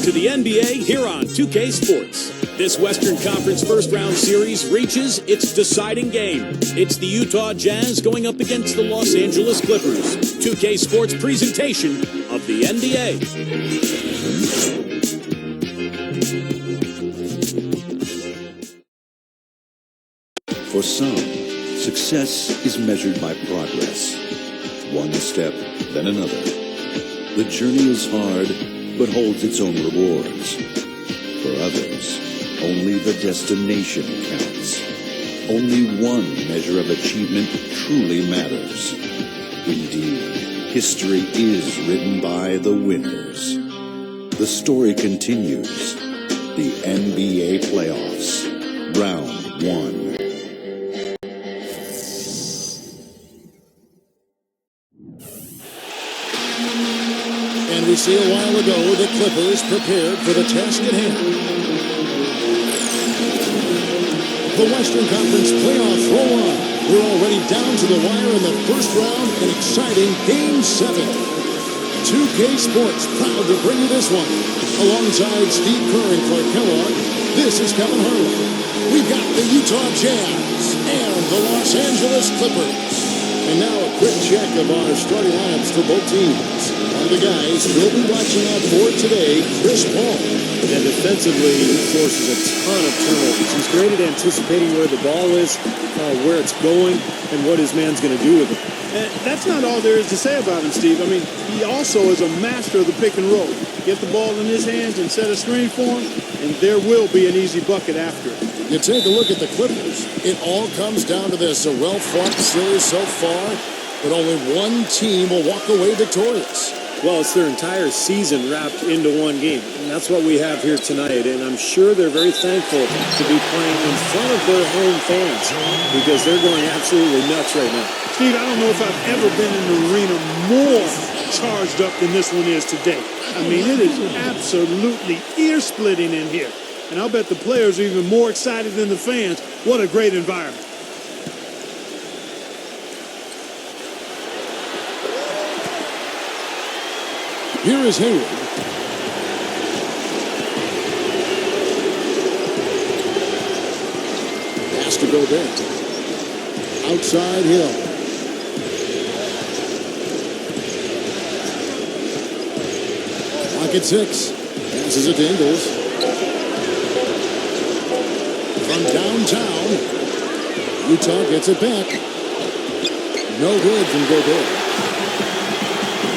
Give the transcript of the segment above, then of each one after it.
to the NBA here on 2K Sports. This Western Conference first-round series reaches its deciding game. It's the Utah Jazz going up against the Los Angeles Clippers. 2K Sports presentation of the NBA. For some, success is measured by progress. One step, then another. The journey is hard, but holds its own rewards. For others, only the destination counts. Only one measure of achievement truly matters. Indeed, history is written by the winners. The story continues. The NBA playoffs. Round 1. We see a while ago the Clippers prepared for the task at hand. The Western Conference playoffs roll on. We're already down to the wire in the first round, an exciting Game 7. 2K Sports proud to bring you this one. Alongside Steve Kerr and Clark Kellogg, this is Kevin Harlan. We've got the Utah Jazz and the Los Angeles Clippers. And now a quick check of our starting lineups for both teams. One of the guys we'll be watching out for today, Chris Paul. And defensively, he forces a ton of turnovers. He's great at anticipating where the ball is, where it's going, and what his man's going to do with it. And that's not all there is to say about him, Steve. I mean, he also is a master of the pick and roll. Get the ball in his hands and set a screen for him, and there will be an easy bucket after it. You take a look at the Clippers. It all comes down to this. A well-fought series so far, but only one team will walk away victorious. Well, it's their entire season wrapped into one game, and that's what we have here tonight. And I'm sure they're very thankful to be playing in front of their home fans because they're going absolutely nuts right now. Steve, I don't know if I've ever been in an arena more charged up than this one is today. I mean, it is absolutely ear-splitting in here. And I'll bet the players are even more excited than the fans. What a great environment. Here is Hayward. Pass to Gobert. Outside Hill. Clock at 6. Passes it to Ingles. From downtown, Utah gets it back. No good from Gobert.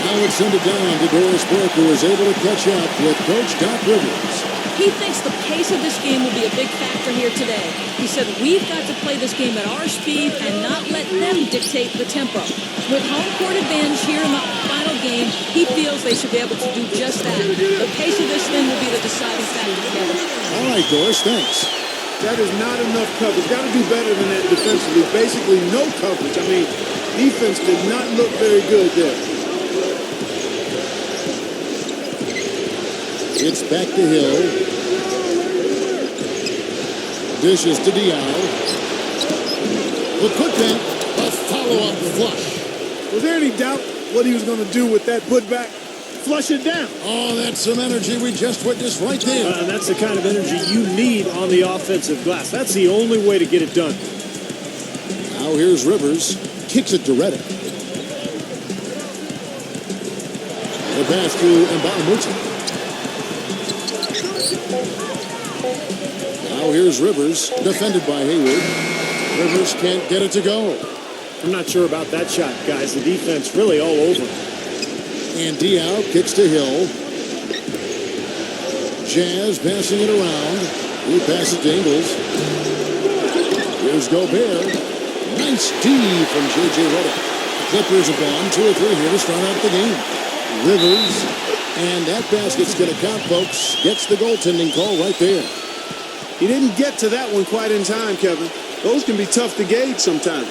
Now it's sent it down to Doris Burke, who is able to catch up with Coach Doc Rivers. He thinks the pace of this game will be a big factor here today. He said, we've got to play this game at our speed and not let them dictate the tempo. With home court advantage here in the final game, he feels they should be able to do just that. The pace of this thing will be the deciding factor, Kevin. All right, Doris, thanks. That is not enough coverage. Got to do better than that defensively. Basically no coverage. I mean, defense did not look very good there. It's back to Hill. Dishes to Diallo. The putback, a follow-up flush. Was there any doubt what he was going to do with that putback? Flush it down. Oh, that's some energy we just witnessed right there. And that's the kind of energy you need on the offensive glass. That's the only way to get it done. Now here's Rivers. Kicks it to Redick. The pass to Mbamamuti. Now here's Rivers, defended by Hayward. Rivers can't get it to go. I'm not sure about that shot, guys. The defense really all over. And Diallo kicks to Hill. Jazz passing it around. He passes to Ingles. Here's Gobert. Nice D from J.J. Redick. The Clippers have gone 2 or 3 here to start out the game. Rivers. And that basket's going to count, folks. Gets the goaltending call right there. He didn't get to that one quite in time, Kevin. Those can be tough to gauge sometimes.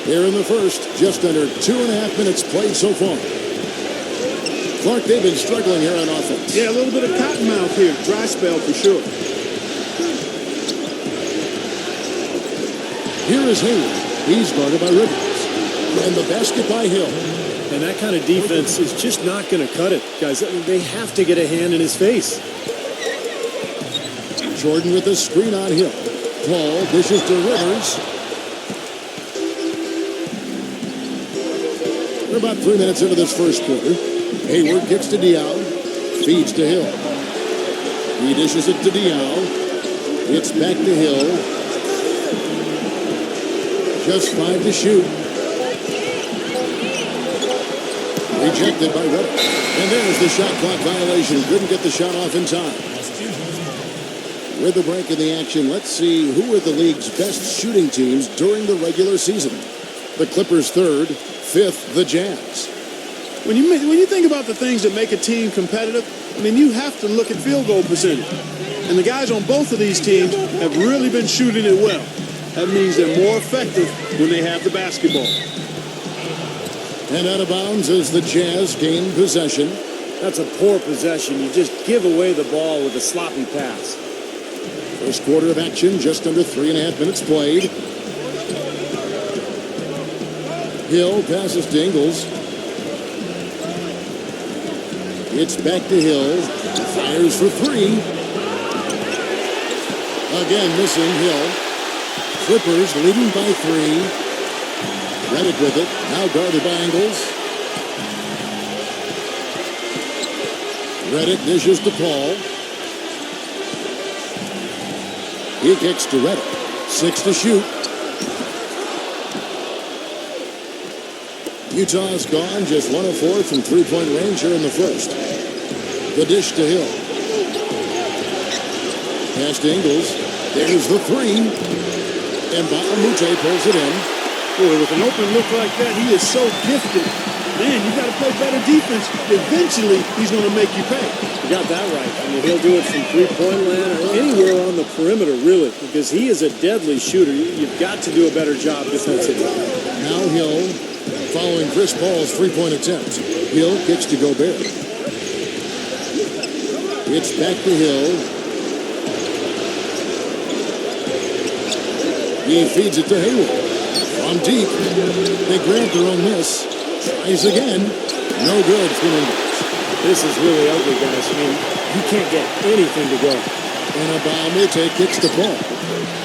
Here in the first, just under 2.5 minutes played so far. Clark, they've been struggling here on offense. Yeah, a little bit of cottonmouth here. Dry spell for sure. Here is Hayward. He's guarded by Rivers. And the basket by Hill. And that kind of defense is just not going to cut it, guys. They have to get a hand in his face. Jordan with the screen on Hill. Paul dishes to Rivers. We're about 3 minutes into this first quarter. Hayward kicks to Diaw. Feeds to Hill. He dishes it to Diaw. It's back to Hill. Just 5 to shoot. Rejected by Reddick. And there's the shot clock violation. Couldn't get the shot off in time. With the break in the action, let's see who are the league's best shooting teams during the regular season. The Clippers third, fifth, the Jazz. When you think about the things that make a team competitive, I mean, you have to look at field goal percentage. And the guys on both of these teams have really been shooting it well. That means they're more effective when they have the basketball. And out of bounds as the Jazz gain possession. That's a poor possession. You just give away the ball with a sloppy pass. First quarter of action, just under 3.5 minutes played. Hill passes to Ingles. It's back to Hill. Fires for 3. Again missing Hill. Clippers leading by 3. Reddick with it. Now guarded by Ingles. Reddick dishes to Paul. He kicks to Reddick. 6 to shoot. Utah's gone just 1 of 4 from three-point range here in the first. The dish to Hill. Pass to Ingles. There's the 3. And Baamute pulls it in. Boy, with an open look like that, he is so gifted. Man, you got to play better defense. Eventually, he's going to make you pay. You got that right. I mean, he'll do it from three-point land or anywhere on the perimeter, really, because he is a deadly shooter. You've got to do a better job defensively. Now Hill following Chris Paul's three-point attempt. Hill kicks to Gobert. It's back to Hill. He feeds it to Hayward. From deep. They grab their own miss. Tries again. No good for Ingles. This is really ugly, guys. I mean, you can't get anything to go. And Baamute kicks to Paul.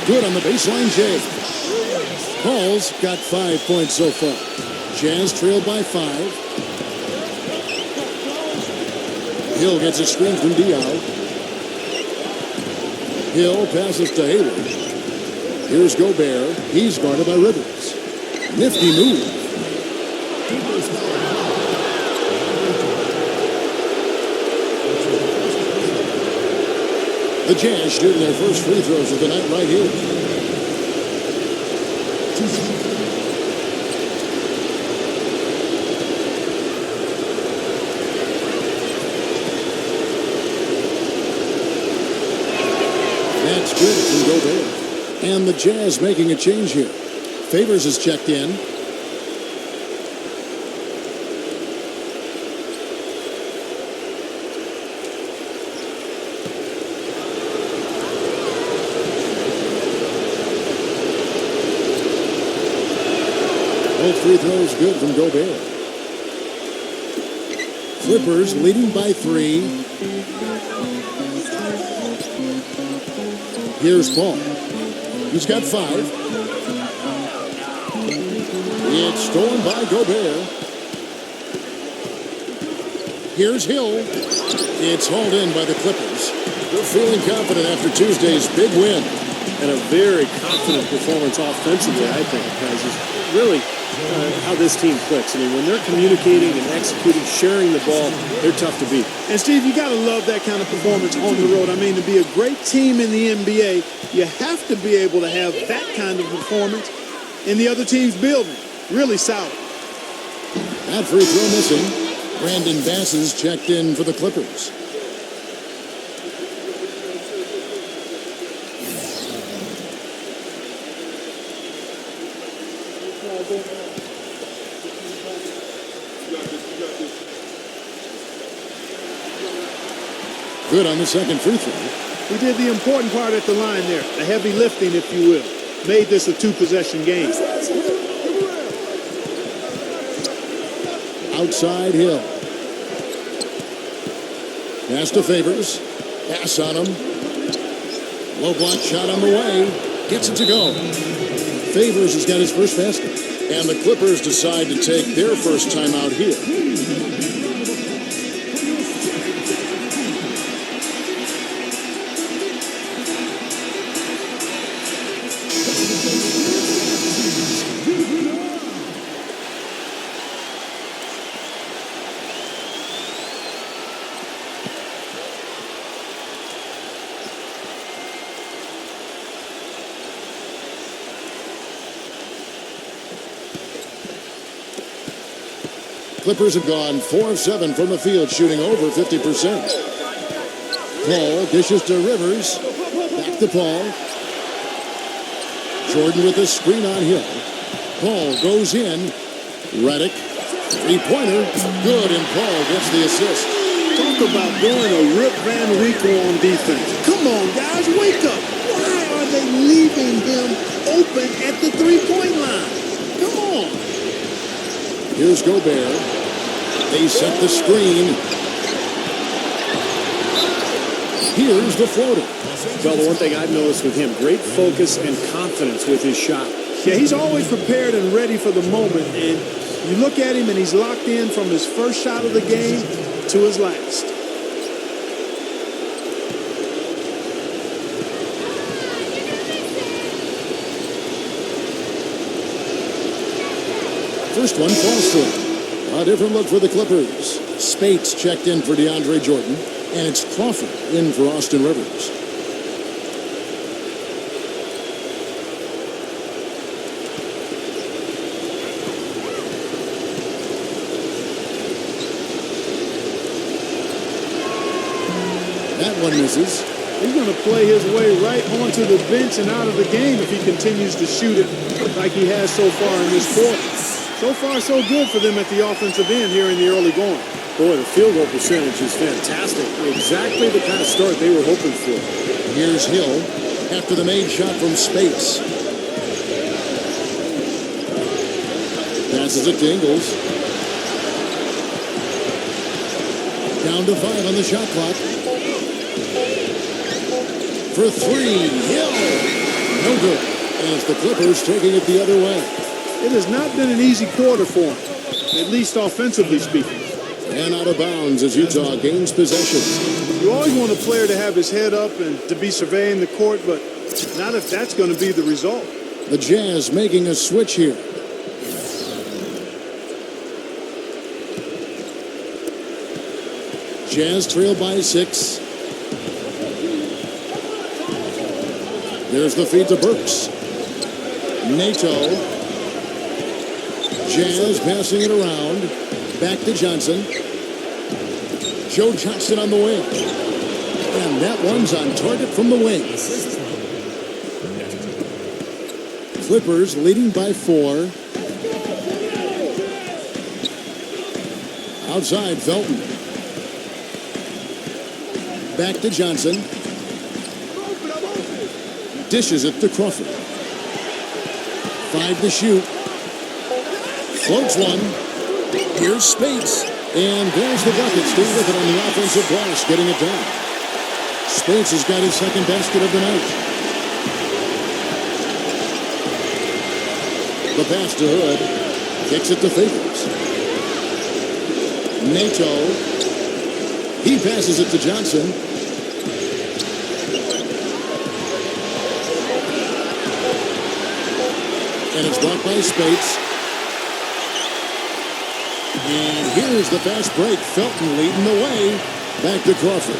Good on the baseline jam. Paul's got 5 points so far. Jazz trailed by 5. Hill gets a screen from Diaw. Hill passes to Hayward. Here's Gobert. He's guarded by Rivers. Nifty move. The Jazz shooting their first free throws of the night right here. That's good from Gobert. And the Jazz making a change here. Favors is checked in. Both free throws good from Gobert. Clippers leading by 3. Here's Paul. He's got 5. It's stolen by Gobert. Here's Hill. It's hauled in by the Clippers. They're feeling confident after Tuesday's big win. And a very confident performance offensively, I think, guys, is really how this team clicks. I mean, when they're communicating and executing, sharing the ball, they're tough to beat. And, Steve, you got to love that kind of performance on the road. I mean, to be a great team in the NBA, you have to be able to have that kind of performance in the other team's building. Really solid. That free throw missing. Brandon Bass is checked in for the Clippers. Good on the second free throw. He did the important part at the line there, the heavy lifting, if you will. Made this a 2-possession game. Outside Hill. Pass to Favors. Pass on him. Low block shot on the way. Gets it to go. Favors has got his first basket. And the Clippers decide to take their first time out here. Clippers have gone 4 of 7 from the field, shooting over 50%. Paul dishes to Rivers. Back to Paul. Jordan with the screen on Hill. Paul goes in. Redick. Three-pointer. Good, and Paul gets the assist. Talk about doing a Rip Van Winkle on defense. Come on, guys, wake up. Why are they leaving him open at the three-point line? Come on. Here's Gobert. They set the screen. Here's the floater. Well, the one thing I've noticed with him, great focus and confidence with his shot. Yeah, he's always prepared and ready for the moment. And you look at him and he's locked in from his first shot of the game to his last. First one falls through. A different look for the Clippers. Spates checked in for DeAndre Jordan, and it's Crawford in for Austin Rivers. That one misses. He's going to play his way right onto the bench and out of the game if he continues to shoot it like he has so far in this quarter. So far, so good for them at the offensive end here in the early going. Boy, the field goal percentage is fantastic. Exactly the kind of start they were hoping for. Here's Hill after the made shot from Spates. Passes it to Ingles. Down to 5 on the shot clock. For 3, Hill. No good. As the Clippers taking it the other way. It has not been an easy quarter for him, at least offensively speaking. And out of bounds as Utah gains possession. You always want a player to have his head up and to be surveying the court, but not if that's going to be the result. The Jazz making a switch here. Jazz trail by 6. There's the feed to Burks. Nato. Jazz passing it around. Back to Johnson. Joe Johnson on the wing. And that one's on target from the wing. Clippers leading by 4. Outside, Felton. Back to Johnson. Dishes it to Crawford. 5 to shoot. Floats one. Here's Spates. And there's the bucket. Stay with it on the offensive glass, getting it down. Spates has got his second basket of the night. The pass to Hood. Kicks it to Favors. Nato. He passes it to Johnson. And it's blocked by Spates. And here's the fast break. Felton leading the way. Back to Crawford.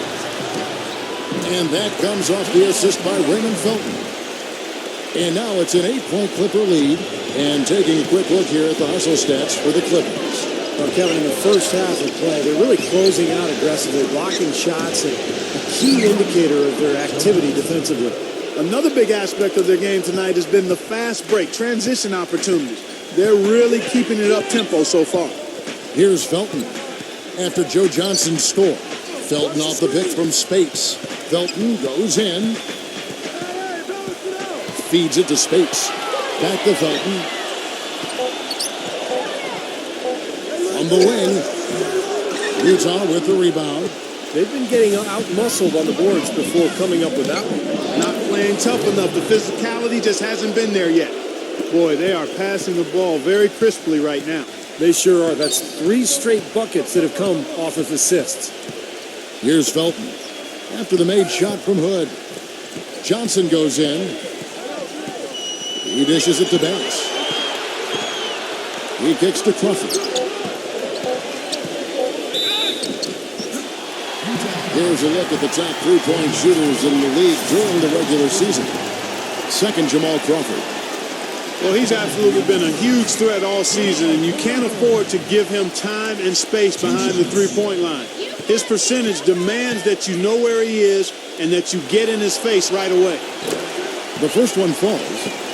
And that comes off the assist by Raymond Felton. And now it's an 8-point Clipper lead. And taking a quick look here at the hustle stats for the Clippers. Well, Kevin, in the first half of play, they're really closing out aggressively, blocking shots, and a key indicator of their activity defensively. Another big aspect of their game tonight has been the fast break, transition opportunities. They're really keeping it up-tempo so far. Here's Felton after Joe Johnson's score. Felton off the pick from Spates. Felton goes in. Feeds it to Spates. Back to Felton. On the wing, Utah with the rebound. They've been getting out-muscled on the boards before coming up with that one. Not playing tough enough. The physicality just hasn't been there yet. Boy, they are passing the ball very crisply right now. They sure are. That's 3 straight buckets that have come off of assists. Here's Felton. After the made shot from Hood. Johnson goes in. He dishes it to Banks. He kicks to Crawford. Here's a look at the top 3-point shooters in the league during the regular season. Second, Jamal Crawford. Well, he's absolutely been a huge threat all season, and you can't afford to give him time and space behind the three-point line. His percentage demands that you know where he is and that you get in his face right away. The first one falls.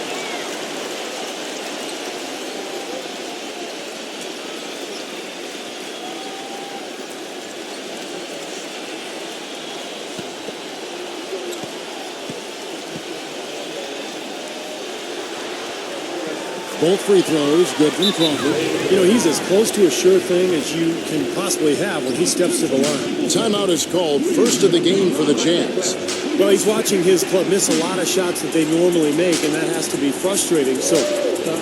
Both free throws good from Crawford. You know, he's as close to a sure thing as you can possibly have when he steps to the line. Timeout is called, first of the game for the Jazz. Well, he's watching his club miss a lot of shots that they normally make, and that has to be frustrating. So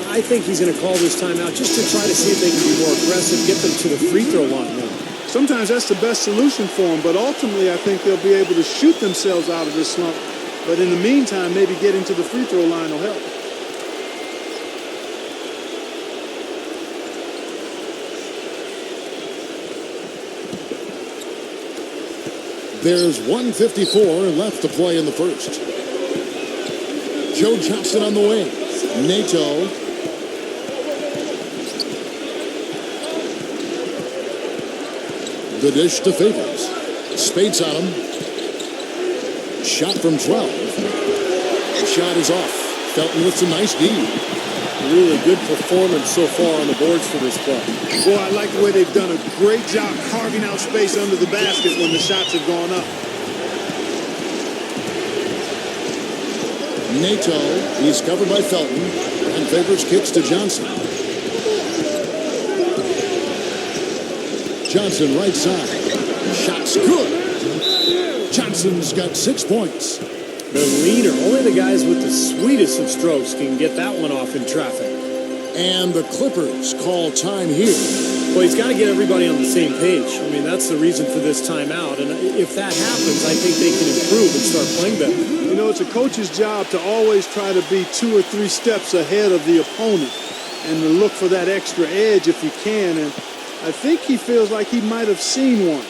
I think he's going to call this timeout just to try to see if they can be more aggressive, get them to the free throw line now. Sometimes that's the best solution for them, but ultimately I think they'll be able to shoot themselves out of this slump. But in the meantime, maybe getting to the free throw line will help. There's 1:54 left to play in the first. Joe Johnson on the wing. Nato. The dish to Favors. Spades on him. Shot from 12. Shot is off. Felton with some nice D. Really good performance so far on the boards for this club. Boy, I like the way they've done a great job carving out space under the basket when the shots have gone up. Nato, he's covered by Felton, and Favors kicks to Johnson. Johnson right side. Shot's good. Johnson's got 6 points. The leader, only the guys with the sweetest of strokes can get that one off in traffic. And the Clippers call time here. Well, he's got to get everybody on the same page. I mean, that's the reason for this timeout. And if that happens, I think they can improve and start playing better. You know, it's a coach's job to always try to be 2 or 3 steps ahead of the opponent and to look for that extra edge if he can. And I think he feels like he might have seen one.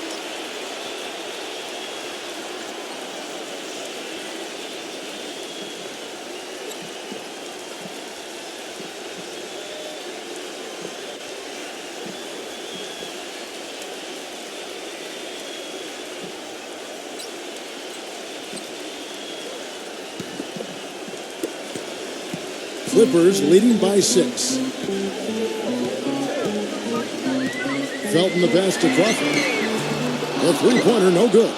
Clippers leading by 6. Felton the pass to Crawford. A three-pointer, no good.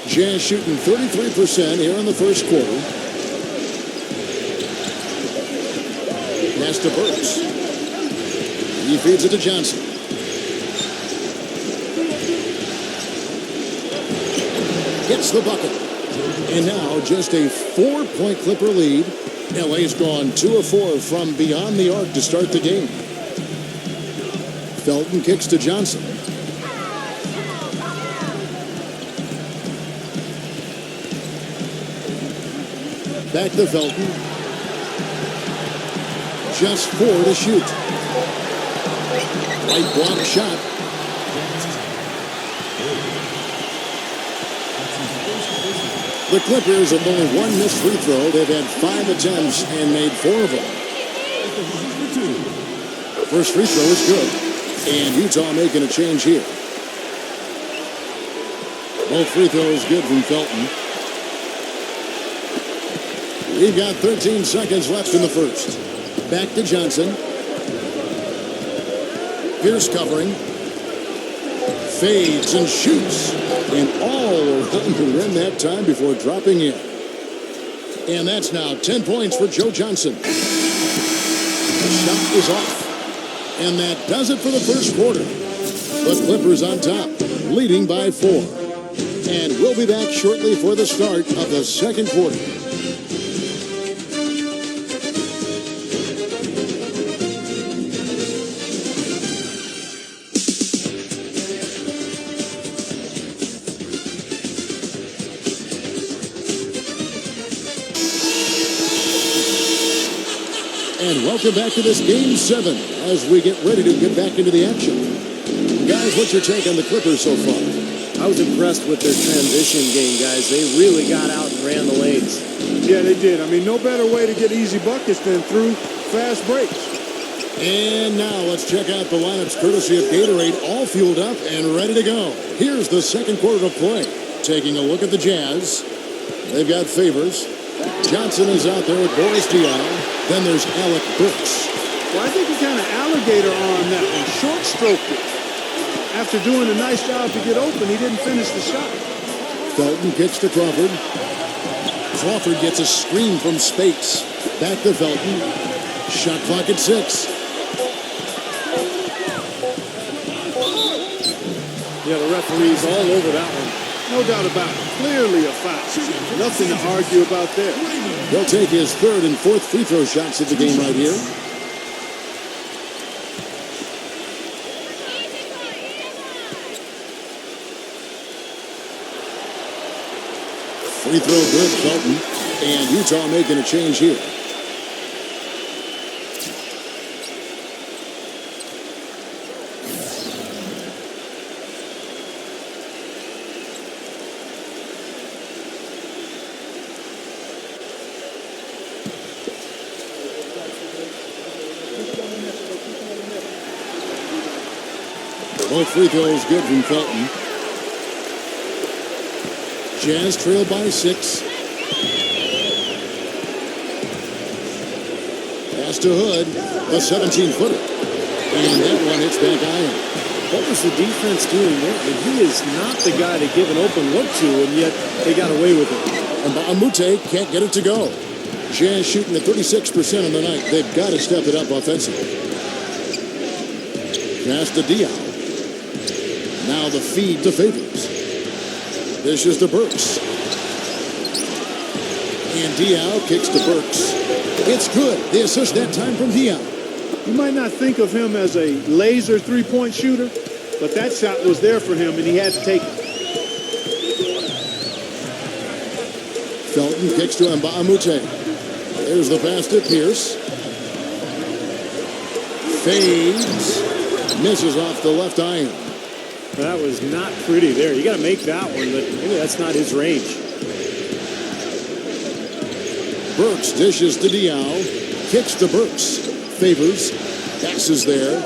Jazz shooting 33% here in the first quarter. Pass to Burks. He feeds it to Johnson. Gets the bucket. And now just a 4-point Clipper lead. LA's gone 2 of 4 from beyond the arc to start the game. Felton kicks to Johnson. Back to Felton. Just 4 to shoot. Right block shot. The Clippers have only 1 missed free throw. They've had 5 attempts and made 4 of them. First free throw is good. And Utah making a change here. Both free throws good from Felton. We've got 13 seconds left in the first. Back to Johnson. Pierce covering. Fades and shoots. And all around the rim that time before dropping in. And that's now 10 points for Joe Johnson. The shot is off. And that does it for the first quarter. The Clippers on top, leading by 4. And we'll be back shortly for the start of the second quarter. And welcome back to this Game 7 as we get ready to get back into the action. Guys, what's your take on the Clippers so far? I was impressed with their transition game, guys. They really got out and ran the lanes. Yeah, they did. I mean, no better way to get easy buckets than through fast breaks. And now let's check out the lineups courtesy of Gatorade, all fueled up and ready to go. Here's the second quarter of play. Taking a look at the Jazz. They've got Favors. Johnson is out there with Boris Diaw. Then there's Alec Burks. Well, I think he kind of alligator on that one. Short-stroked it. After doing a nice job to get open, he didn't finish the shot. Felton kicks to Crawford. Crawford gets a screen from Spates. Back to Felton. Shot clock at 6. Yeah, the referee's all over that one. No doubt about it. Clearly a foul. Nothing to argue about there. He'll take his third and fourth free throw shots of the game right here. Free throw good, Felton. And Utah making a change here. Both free throws good from Felton. Jazz trail by 6. Pass to Hood, a 17-footer. And that one hits back iron. What was the defense doing there? I mean, he is not the guy to give an open look to, and yet they got away with it. And Amute can't get it to go. Jazz shooting at 36% on the night. They've got to step it up offensively. Pass to Diaw. Now the feed to Favors. This is to Burks. And Diaw kicks to Burks. It's good. The assist that time from Diaw. You might not think of him as a laser three-point shooter, but that shot was there for him, and he had to take it. Felton kicks to Amute. There's the pass to Pierce. Fades. Misses off the left iron. That was not pretty there. You got to make that one, but maybe that's not his range. Burks dishes to Diaw. Kicks to Burks. Favors. Passes there.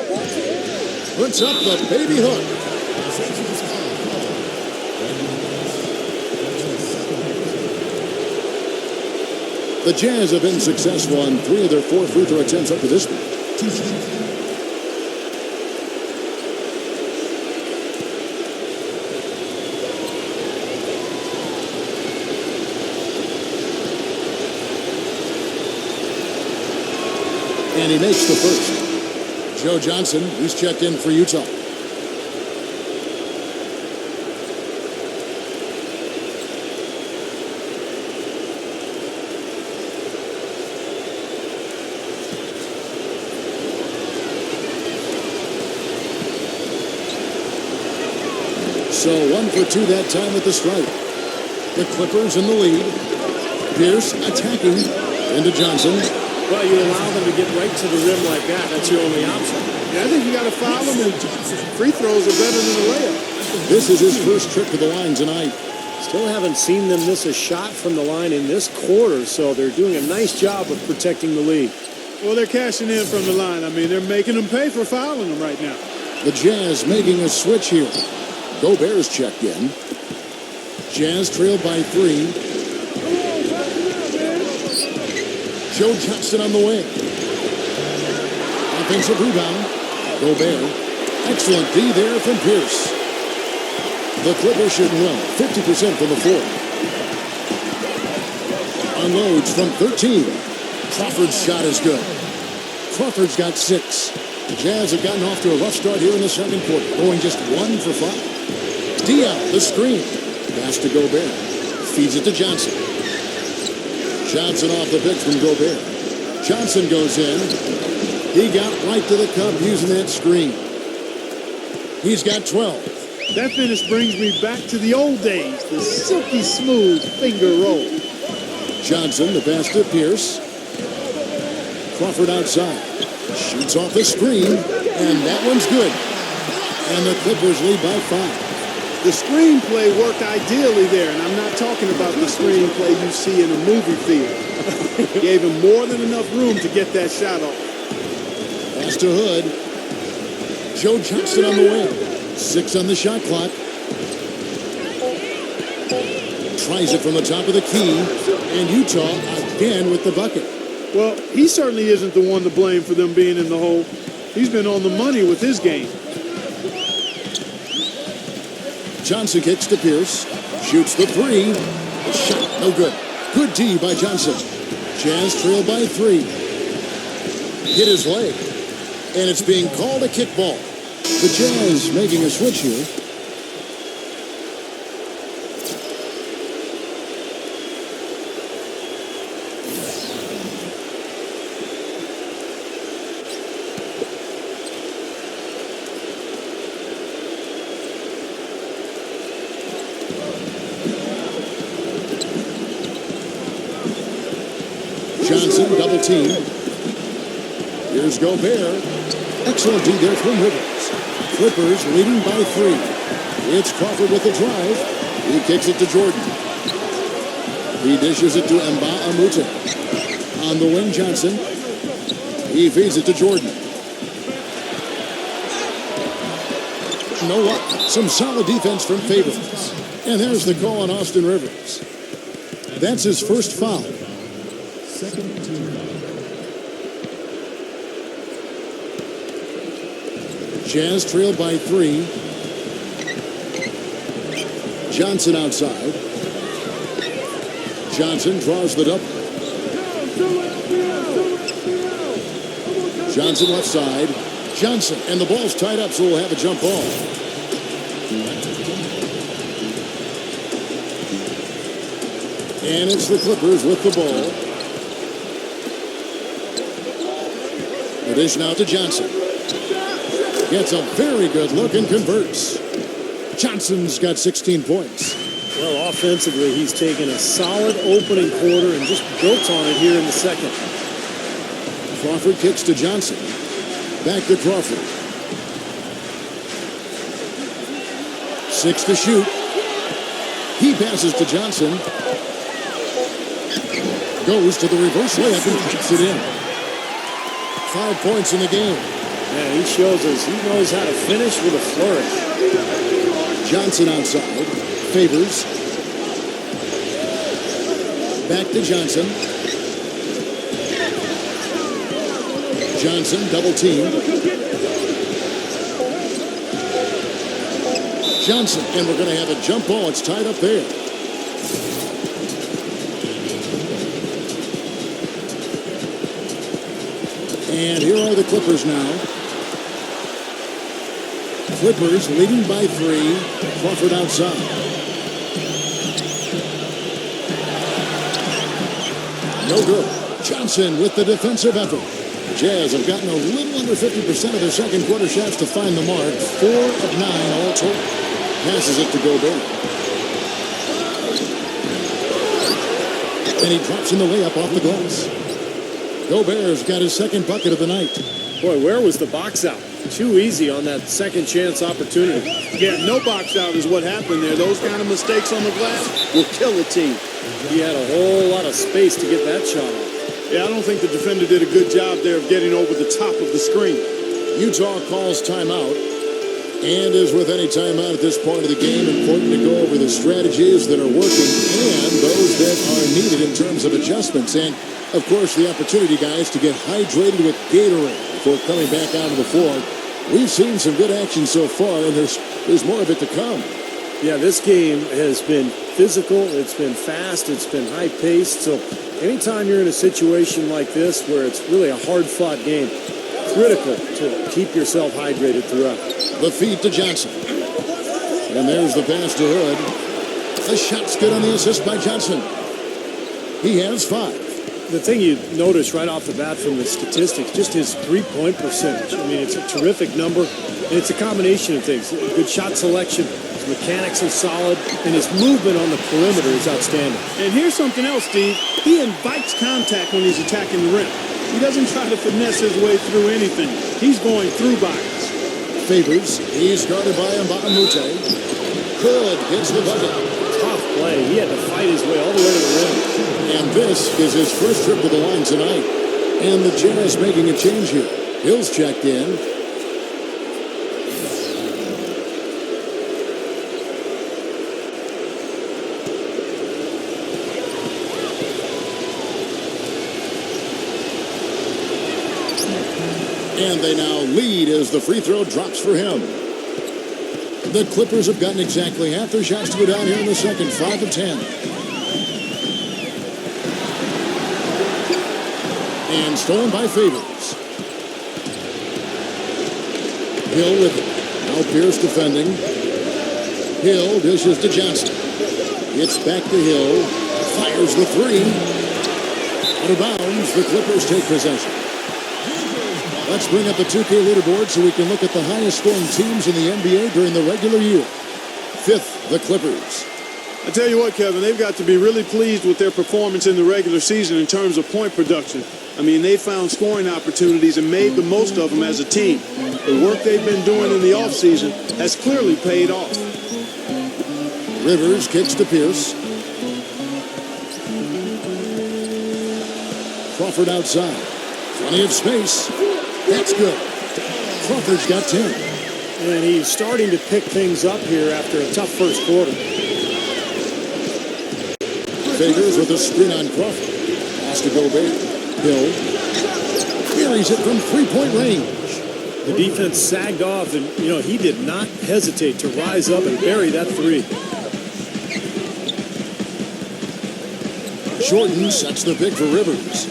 Puts up the baby hook. The Jazz have been successful on 3 of their 4 free throw attempts up to this point. And he makes the first. Joe Johnson, he's checked in for Utah. So 1 for 2 that time at the stripe. The Clippers in the lead. Pierce attacking into Johnson. Well, you allow them to get right to the rim like that. That's your only option. Yeah, I think you got to foul him, and free throws are better than a layup. This is his first trip to the line tonight. Still haven't seen them miss a shot from the line in this quarter, so they're doing a nice job of protecting the lead. Well, they're cashing in from the line. I mean, they're making them pay for fouling them right now. The Jazz making a switch here. Gobert's checked in. Jazz trailed by 3. Joe Johnson on the wing. Offensive rebound. Gobert. Excellent D there from Pierce. The Clippers shooting well. 50% from the floor. Unloads from 13. Crawford's shot is good. Crawford's got 6. Jazz have gotten off to a rough start here in the second quarter, going just 1 for 5. Diaw, the screen. Pass to Gobert. Feeds it to Johnson. Johnson off the pick from Gobert. Johnson goes in. He got right to the cup using that screen. He's got 12. That finish brings me back to the old days, the silky smooth finger roll. Johnson, the pass to Pierce. Crawford outside. Shoots off the screen, and that one's good. And the Clippers lead by 5. The screenplay worked ideally there, and I'm not talking about the screenplay you see in a movie theater. Gave him more than enough room to get that shot off. Pass to Hood. Joe Johnson on the wing. 6 on the shot clock. Tries it from the top of the key, and Utah again with the bucket. Well, he certainly isn't the one to blame for them being in the hole. He's been on the money with his game. Johnson kicks to Pierce. Shoots the 3. The shot, no good. Good D by Johnson. Jazz trail by 3. Hit his leg. And it's being called a kickball. The Jazz making a switch here. Johnson, double team. Here's Gobert. Excellent D there from Rivers. Clippers leading by 3. It's Crawford with the drive. He kicks it to Jordan. He dishes it to Mba Amute. On the wing, Johnson. He feeds it to Jordan. You know what? Some solid defense from Favors. And there's the call on Austin Rivers. That's his first foul. Second team. Jazz trail by 3. Johnson outside. Johnson draws the double. Johnson left side. Johnson, and the ball's tied up, so we'll have a jump ball. And it's the Clippers with the ball. The dish now to Johnson. Gets a very good look and converts. Johnson's got 16 points. Well, offensively, he's taken a solid opening quarter and just built on it here in the second. Crawford kicks to Johnson. Back to Crawford. 6 to shoot. He passes to Johnson. Goes to the reverse layup and puts it in. 5 points in the game. Yeah, he shows us he knows how to finish with a flourish. Johnson outside. Favors. Back to Johnson. Johnson double team. Johnson, and we're going to have a jump ball. It's tied up there. And here are the Clippers now. Clippers leading by 3. Crawford outside. No good. Johnson with the defensive effort. Jazz have gotten a little under 50% of their second quarter shots to find the mark. 4 of 9 all total. Passes it to Gobert. And he drops in the layup off the glass. Gobert's got his second bucket of the night. Boy, where was the box out? Too easy on that second chance opportunity. Yeah, no box out is what happened there. Those kind of mistakes on the glass will kill a team. He had a whole lot of space to get that shot off. Yeah, I don't think the defender did a good job there of getting over the top of the screen. Utah calls timeout. And as with any timeout at this point of the game, important to go over the strategies that are working and those that are needed in terms of adjustments. And, of course, the opportunity, guys, to get hydrated with Gatorade before coming back out of the floor. We've seen some good action so far, and there's more of it to come. Yeah, this game has been physical. It's been fast. It's been high-paced. So anytime you're in a situation like this where it's really a hard-fought game, critical to keep yourself hydrated throughout. The feed to Johnson. And there's the pass to Hood. The shot's good on the assist by Johnson. He has 5. The thing you notice right off the bat from the statistics, just his three-point percentage. I mean, it's a terrific number, and it's a combination of things. Good shot selection, his mechanics are solid, and his movement on the perimeter is outstanding. And here's something else, Steve. He invites contact when he's attacking the rim. He doesn't try to finesse his way through anything. He's going through bodies. Favors. He's guarded by Mbamute. Hood gets the bucket. Tough play. He had to fight his way all the way to the rim. And this is his first trip to the line tonight. And the Jazz making a change here. Hill's checked in. And they now lead as the free throw drops for him. The Clippers have gotten exactly half their shots to go down here in the second, 5 of 10. And stolen by Favors. Hill with it. Now Pierce defending. Hill dishes to Johnson. It's back to Hill. Fires the three. Out of bounds, the Clippers take possession. Let's bring up the 2K leaderboard so we can look at the highest scoring teams in the NBA during the regular year. 5th, the Clippers. I tell you what, Kevin, they've got to be really pleased with their performance in the regular season in terms of point production. I mean, they found scoring opportunities and made the most of them as a team. The work they've been doing in the offseason has clearly paid off. Rivers kicks to Pierce. Crawford outside. Plenty of space. That's good. Crawford's got 10. And he's starting to pick things up here after a tough first quarter. Favors with a screen on Crawford. Pass to Gobert. Hill carries it from three-point range. The defense sagged off, and, he did not hesitate to rise up and bury that three. Jordan sets the pick for Rivers.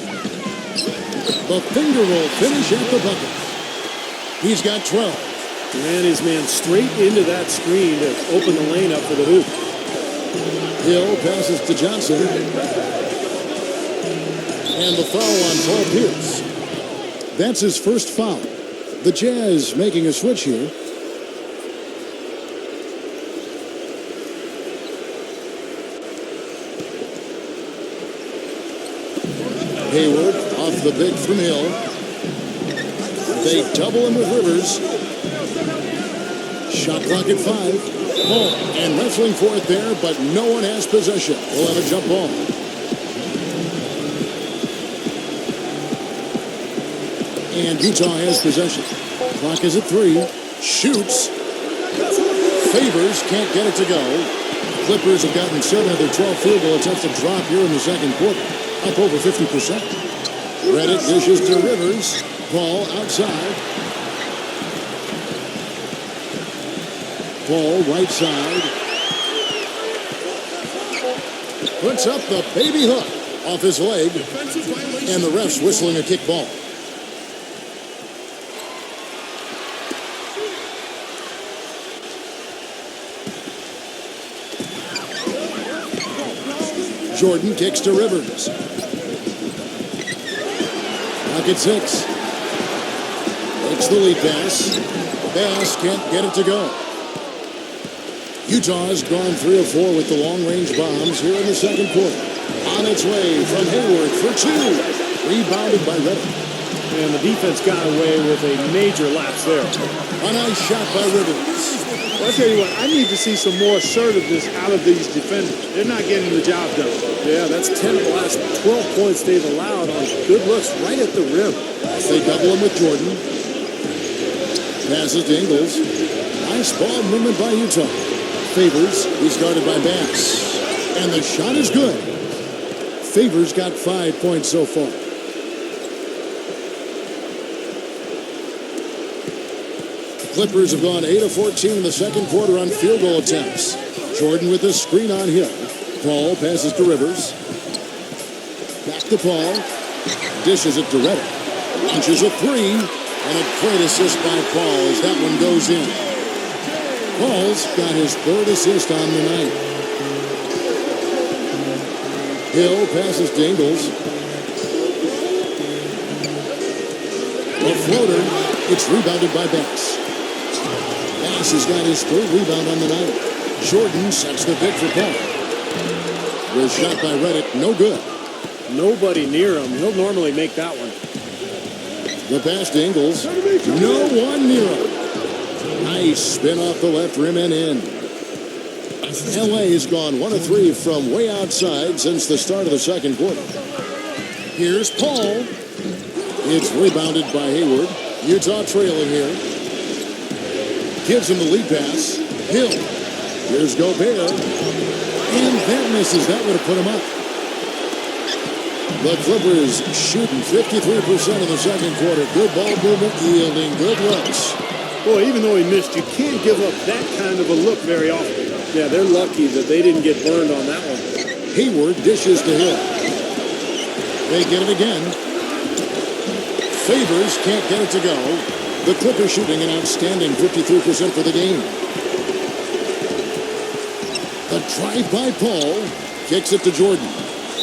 The finger roll finish at the bucket. He's got 12. Ran his man straight into that screen to open the lane up for the hoop. Hill passes to Johnson. And the foul on Paul Pierce. That's his first foul. The Jazz making a switch here. Hayward off the big from Hill. They double him with Rivers. Shot clock at 5. Ball and wrestling for it there, but no one has possession. We'll have a jump ball. And Utah has possession. Clock is at 3. Shoots. Favors can't get it to go. Clippers have gotten 7 of their 12 field goal attempts to drop here in the second quarter. Up over 50%. Redick dishes to Rivers. Ball outside. Ball right side. Puts up the baby hook off his leg. And the ref's whistling a kick ball. Jordan kicks to Rivers. Clock at 6. Takes the lead pass. Bass can't get it to go. Utah has gone 3 of 4 with the long-range bombs here in the second quarter. On its way from Hayward for 2. Rebounded by Redick. And the defense got away with a major lapse there. A nice shot by Rivers. Well, I tell you what, I need to see some more assertiveness out of these defenders. They're not getting the job done. Yeah, that's 10 of the last 12 points they've allowed on good looks right at the rim. They double him with Jordan. Passes to Ingles. Nice ball movement by Utah. Favors. He's guarded by Bass. And the shot is good. Favors got 5 points so far. Clippers have gone 8 of 14 in the second quarter on field goal attempts. Jordan with a screen on Hill. Paul passes to Rivers. Back to Paul. Dishes it to Redick. Launches a 3. And a great assist by Paul as that one goes in. Paul's got his third assist on the night. Hill passes to Ingles. A floater. It's rebounded by Bass. Bass has got his third rebound on the night. Jordan sets the pick for Paul. The shot by Reddick, no good. Nobody near him. He'll normally make that one. The pass to Ingles. No one near him. Nice spin off the left rim and in. LA has gone 1 of 3 from way outside since the start of the second quarter. Here's Paul. It's rebounded by Hayward. Utah trailing here. Gives him the lead pass. Hill. Here's Gobert. And that misses. That would have put him up. The Clippers shooting 53% in the second quarter. Good ball movement, yielding good looks. Boy, even though he missed, you can't give up that kind of a look very often. Yeah, they're lucky that they didn't get burned on that one. Hayward dishes to Hill. They get it again. Favors can't get it to go. The Clippers shooting an outstanding 53% for the game. A drive by Paul. Kicks it to Jordan.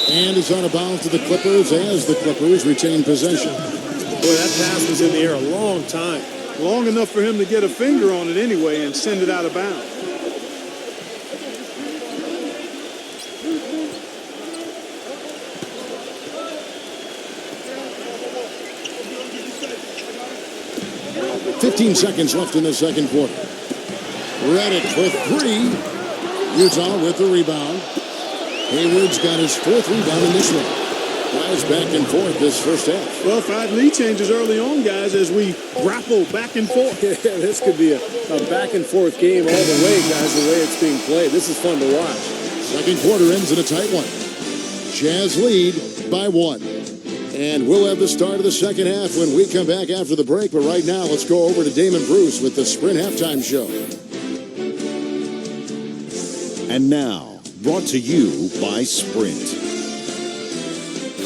And is out of bounds to the Clippers as the Clippers retain possession. Boy, that pass was in the air a long time. Long enough for him to get a finger on it anyway and send it out of bounds. .15 seconds left in the second quarter. Reddick for 3. Utah with the rebound. Hayward's got his 4th rebound in this one. Guys back and forth this first half. Well, 5 lead changes early on, guys, as we grapple back and forth. Yeah, this could be a back and forth game all the way, guys, the way it's being played. This is fun to watch. Second quarter ends in a tight one. Jazz lead by 1. And we'll have the start of the second half when we come back after the break. But right now, let's go over to Damon Bruce with the Sprint Halftime Show. And now, brought to you by Sprint.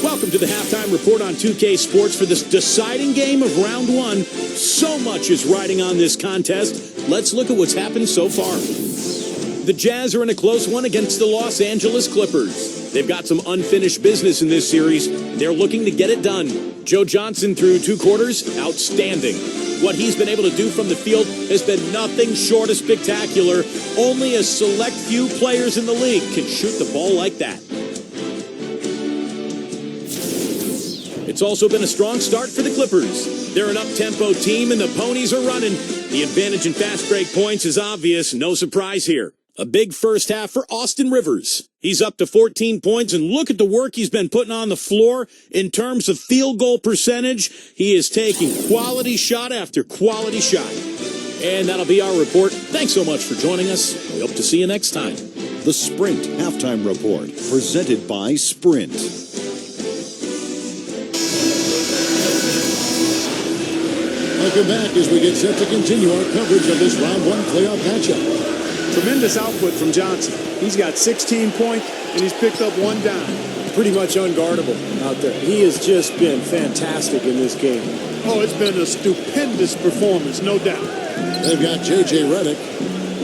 Welcome to the Halftime Report on 2K Sports for this deciding game of Round 1. So much is riding on this contest. Let's look at what's happened so far. The Jazz are in a close one against the Los Angeles Clippers. They've got some unfinished business in this series. They're looking to get it done. Joe Johnson through 2 quarters, outstanding. What he's been able to do from the field has been nothing short of spectacular. Only a select few players in the league can shoot the ball like that. It's also been a strong start for the Clippers. They're an up-tempo team, and the ponies are running. The advantage in fast break points is obvious. No surprise here. A big first half for Austin Rivers. He's up to 14 points, and look at the work he's been putting on the floor in terms of field goal percentage. He is taking quality shot after quality shot. And that'll be our report. Thanks so much for joining us. We hope to see you next time. The Sprint Halftime Report, presented by Sprint. Welcome back as we get set to continue our coverage of this Round 1 playoff matchup. Tremendous output from Johnson. He's got 16 points, and he's picked up 1 dime. Pretty much unguardable out there. He has just been fantastic in this game. Oh, it's been a stupendous performance, no doubt. They've got J.J. Redick.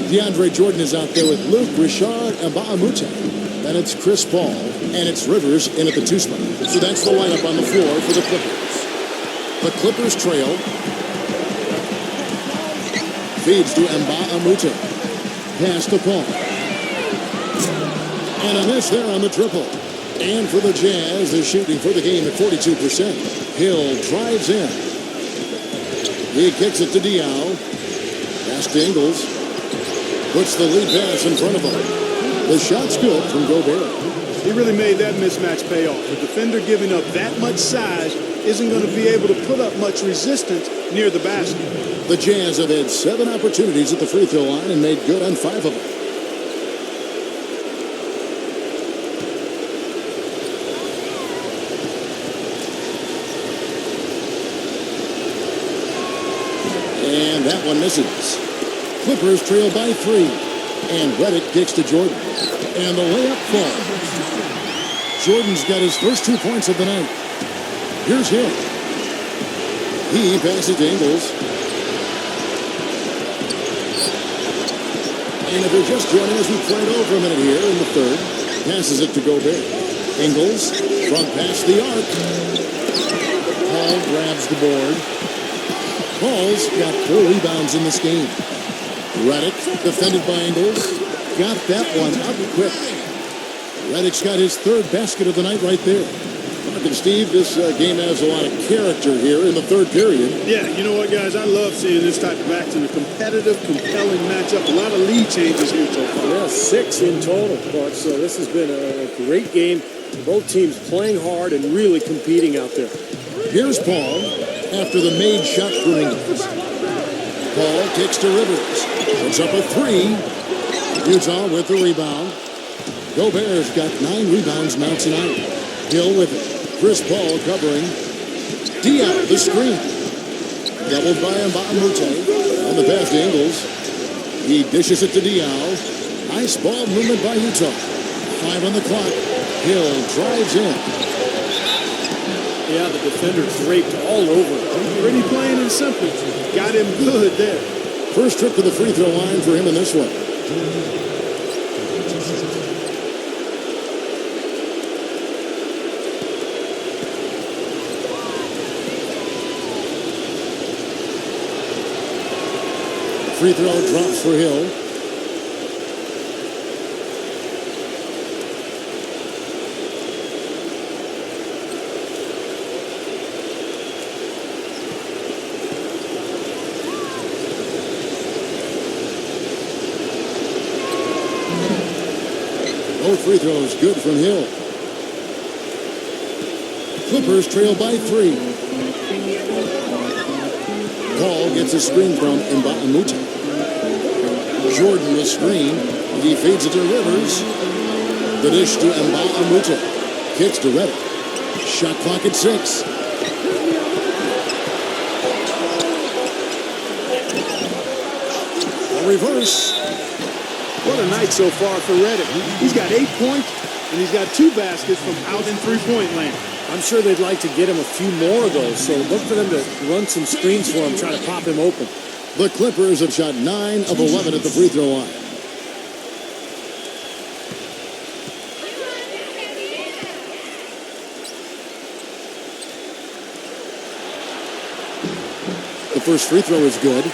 DeAndre Jordan is out there with Luke, Richard, and Mbah-a-Moute. Then it's Chris Paul, and it's Rivers in at the 2 spot. So that's the lineup on the floor for the Clippers. The Clippers trail. Feeds to Mbah-a-Moute. Pass to Paul. And a miss there on the triple. And for the Jazz, they're shooting for the game at 42%. Hill drives in. He kicks it to Diaw. Pass to Ingles. Puts the lead pass in front of him. The shot's good from Gobert. He really made that mismatch pay off. The defender giving up that much size isn't going to be able to put up much resistance near the basket. The Jazz have had 7 opportunities at the free throw line and made good on 5 of them. And that one misses. Clippers trail by 3. And Reddick kicks to Jordan. And the layup falls. Jordan's got his first 2 points of the night. Here's Hill. He passes to Ingles. And if you're just joining us, we played over a minute here in the third. Passes it to Gobert. Ingles, front pass the arc. Paul grabs the board. Paul's got 4 rebounds in this game. Redick, defended by Ingles. Got that one up quick. Redick's got his 3rd basket of the night right there. And Steve, this game has a lot of character here in the 3rd period. Yeah, you know what, guys? I love seeing this type of action. A competitive, compelling matchup. A lot of lead changes here so far. Yeah, 6 in total, Clark. So this has been a great game. Both teams playing hard and really competing out there. Here's Paul after the made shot for Ingles. Paul kicks to Rivers. Puts up a 3. Utah with the rebound. Gobert's got 9 rebounds now tonight. Hill with it. Chris Paul covering. Diaw, the screen. Doubled by Mbamute. On the pass to Ingles. He dishes it to Diaw. Nice ball movement by Utah. 5 on the clock. Hill drives in. Yeah, the defender draped all over. Pretty plain and simple. Got him good there. First trip to the free throw line for him in this one. Free throw drops for Hill. Both free throws good from Hill. Clippers trail by 3. Paul gets a screen from Mbamute. Jordan will screen. He feeds it to Rivers. The dish to Mbamute. Kicks to Redick. Shot clock at 6. A reverse. What a night so far for Redick. He's got 8 points, and he's got 2 baskets from out in three-point land. I'm sure they'd like to get him a few more of those, so look for them to run some screens for him, try to pop him open. The Clippers have shot 9 of 11 at the free throw line. The first free throw is good.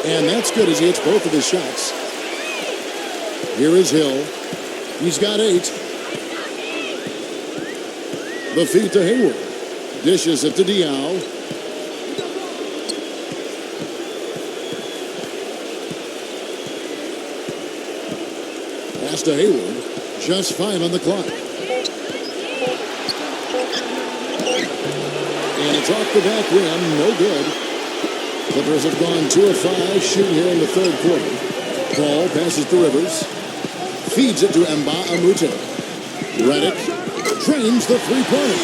And that's good as he hits both of his shots. Here is Hill. He's got 8. The feed to Hayward. Dishes it to Diaw. Pass to Hayward. Just 5 on the clock. And it's off the back rim. No good. Clippers have gone 2 of 5 shooting here in the 3rd quarter. Paul passes to Rivers. Feeds it to Mbamute. Redick drains the 3-pointer.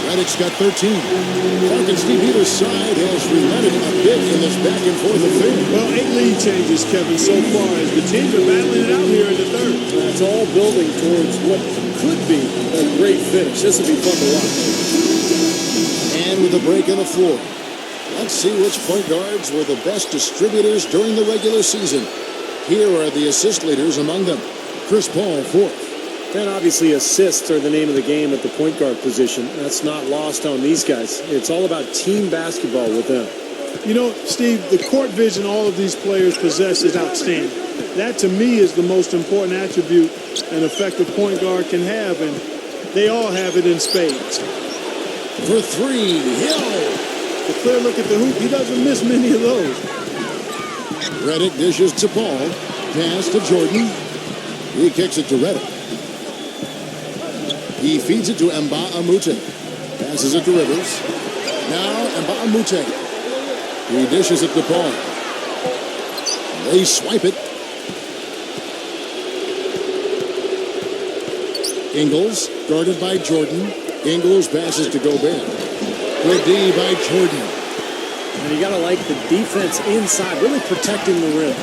Redick's got 13. Clark and Steve, either side has relented a bit in this back and forth affair. Well, 8 lead changes, Kevin, so far as the teams are battling it out here in the 3rd. That's all building towards what could be a great finish. This will be fun to watch. And with a break on the floor, let's see which point guards were the best distributors during the regular season. Here are the assist leaders among them. Chris Paul, 4th. And obviously assists are the name of the game at the point guard position. That's not lost on these guys. It's all about team basketball with them. You know, Steve, the court vision all of these players possess is outstanding. That, to me, is the most important attribute an effective point guard can have, and they all have it in spades. For 3, Hill. A clear look at the hoop. He doesn't miss many of those. Redick dishes to Paul. Pass to Jordan. He kicks it to Redick. He feeds it to Mbamute. Passes it to Rivers. Now Mbamute. He dishes it to Paul. They swipe it. Ingles, guarded by Jordan. Ingles passes to Gobert. Good D by Jordan. And you got to like the defense inside, really protecting the rim.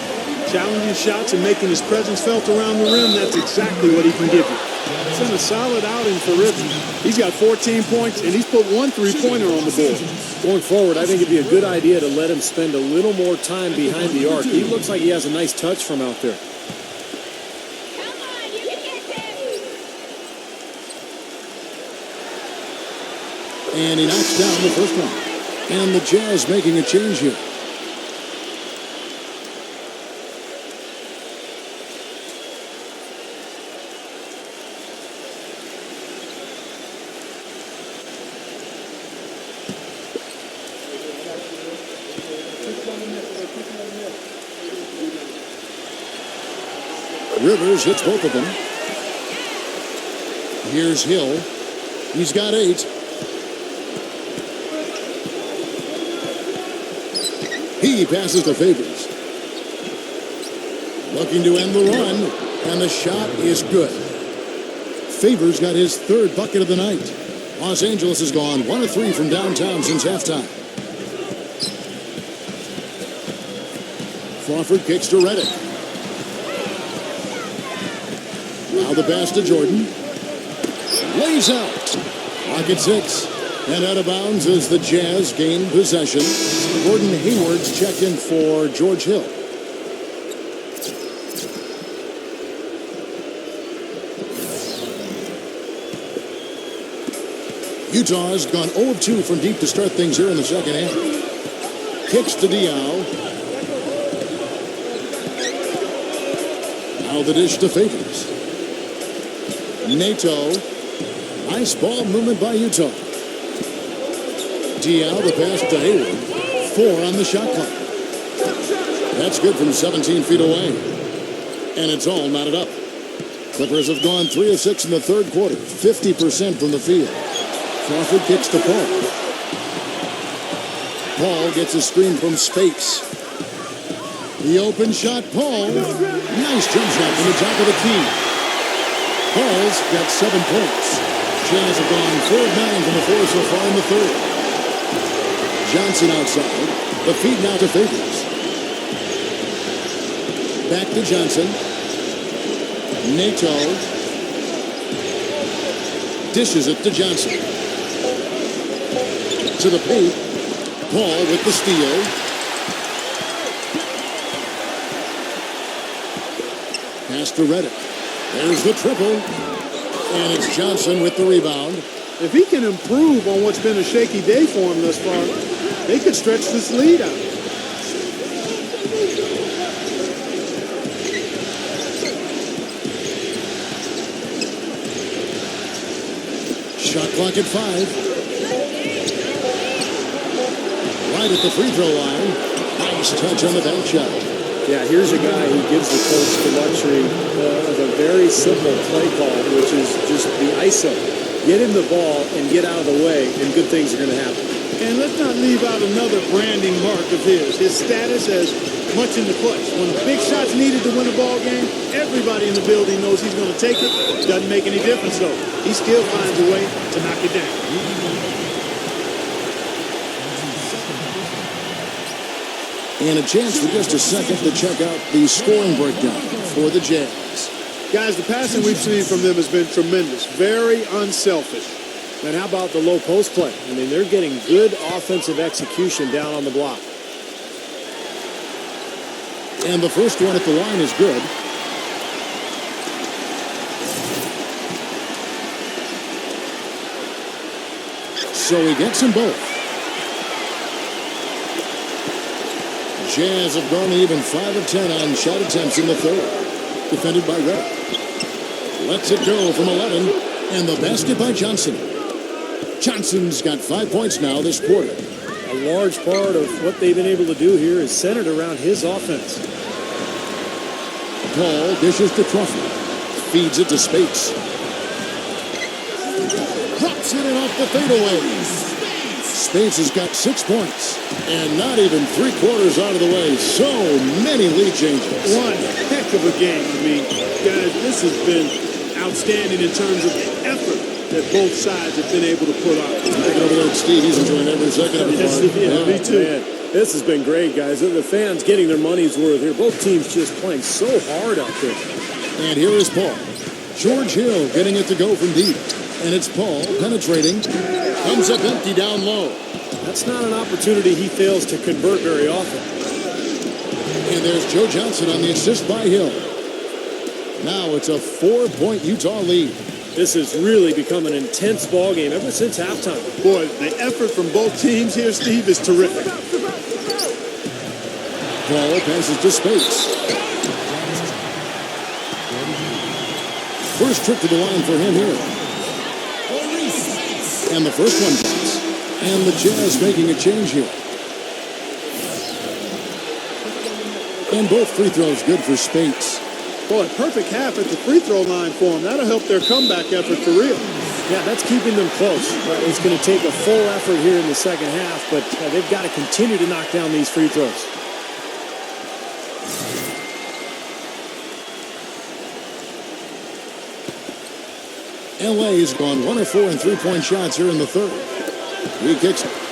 Challenging shots and making his presence felt around the rim, that's exactly what he can give you. It's been a solid outing for Rivers. He's got 14 points, and he's put one three-pointer on the board. Going forward, I think it'd be a good idea to let him spend a little more time behind the arc. He looks like he has a nice touch from out there. And he knocks down the first one. And the Jazz making a change here. Rivers hits both of them. Here's Hill. He's got 8. He passes to Favors. Looking to end the run, and the shot is good. Favors got his 3rd bucket of the night. Los Angeles has gone 1 of 3 from downtown since halftime. Crawford kicks to Redick. Now the pass to Jordan. Lays out. Clock at 6. And out of bounds as the Jazz gain possession. Gordon Hayward's checked in for George Hill. Utah has gone 0 of 2 from deep to start things here in the second half. Kicks to Diaw. Now the dish to Favors. Nato. Nice ball movement by Utah. Diaw, the pass to Hayward. 4 on the shot clock. That's good from 17 feet away. And it's all knotted up. Clippers have gone 3 of 6 in the third quarter. 50% from the field. Crawford kicks to Paul. Paul gets a screen from Spates. The open shot, Paul. Nice jump shot from the top of the key. Paul's got 7 points. Jazz have gone 4 of 9 from the floor so far in the third. Johnson outside. The feed now to Favors. Back to Johnson. Nato. Dishes it to Johnson. To the paint. Paul with the steal. Pass to Redick. There's the triple. And it's Johnson with the rebound. If he can improve on what's been a shaky day for him thus far, they could stretch this lead out. Shot clock at 5. Right at the free throw line. Nice touch on the bank shot. Yeah, here's a guy who gives the coach the luxury of a very simple play call, which is just the ISO. Get him the ball and get out of the way, and good things are going to happen. And let's not leave out another branding mark of his status as much in the clutch. When the big shot's needed to win a ball game, everybody in the building knows he's going to take it. Doesn't make any difference, though. He still finds a way to knock it down. And a chance for just a second to check out the scoring breakdown for the Jazz. Guys, the passing we've seen from them has been tremendous. Very unselfish. And how about the low post play? I mean, they're getting good offensive execution down on the block. And the first one at the line is good. So he gets them both. Jazz have gone even 5 of 10 on shot attempts in the third. Defended by Redick. Lets it go from 11. And the basket by Johnson. Johnson's got 5 points now this quarter. A large part of what they've been able to do here is centered around his offense. Paul dishes to Crawford. Feeds it to Spates. Drops it in off the fadeaway. Spates has got 6 points. And not even 3/4 out of the way. So many lead changes. One heck of a game. I mean, guys, this has been outstanding in terms of the effort that both sides have been able to put on. Back over there, Steve. He's enjoying every second of it. Yes, Mark. yeah, me too. Man. This has been great, guys. The fans getting their money's worth here. Both teams just playing so hard out there. And here is Paul. George Hill getting it to go from deep. And it's Paul penetrating. Comes up empty down low. That's not an opportunity he fails to convert very often. And there's Joe Johnson on the assist by Hill. Now it's a 4-point Utah lead. This has really become an intense ball game ever since halftime. Boy, the effort from both teams here, Steve, is terrific. Paul passes to Spates. First trip to the line for him here. And the first one comes. And the Jazz making a change here. And both free throws good for Spates. Boy, perfect half at the free throw line for them. That'll help their comeback effort for real. Yeah, that's keeping them close. It's going to take a full effort here in the second half, but they've got to continue to knock down these free throws. LA has gone 1 of 4 in three-point shots here in the third. He kicks it.